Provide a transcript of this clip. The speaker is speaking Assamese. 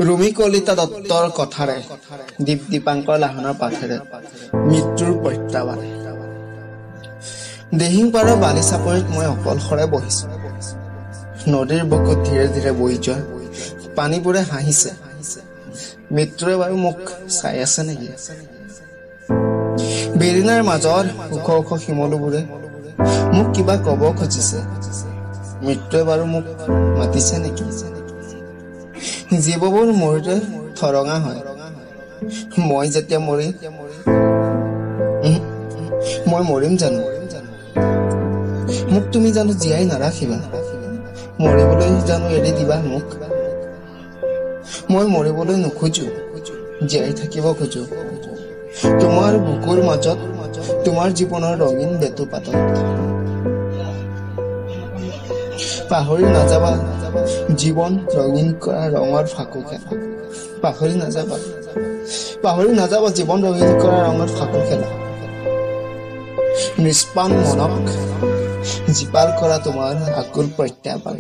ৰুমি কলিতা দত্তৰ কথাৰে দীপ দীপাংকৰ লাহনৰ পাঠেৰে মৃত্যুৰ প্ৰত্যাহ্বান। দিহিং পাৰৰ বালি চাপৰিত মই অকলশৰে বহিছো। নদীৰ বুকুত ধীৰে ধীৰে বৈ যোৱা পানীবোৰে হাঁহিছে। মৃত্যুৰে বাৰু মোক চাই আছে নেকি? বেৰিনাৰ মাজৰ ওখ ওখ শিমলুবোৰে মোক কিবা কব খুজিছে। মৃত্যুৱে বাৰু মোক মাতিছে নেকি? জীৱবোৰ মৰিলে থৰঙা হয়। মই যেতিয়া মই মৰিম জানো? মোক তুমি জানো জীয়াই নাৰাখিবা? মৰিবলৈ জানো এৰি দিবা মোক? মই মৰিবলৈ নোখোজো, জীয়াই থাকিব খোজো। তোমাৰ বুকুৰ মাজত, তোমাৰ জীৱনৰ ৰঙীন বেতুপাতত। পাহৰি নাযাবা জীৱন ৰঙীন কৰা ৰঙৰ ফাকু খেলা। পাহৰি নাযাবা জীৱন ৰঙীন কৰা ৰঙৰ ফাকু খেলা। নিষ্পাণ মনক জীপাল কৰা তোমাৰ আকুল প্ৰত্যাহ্বান।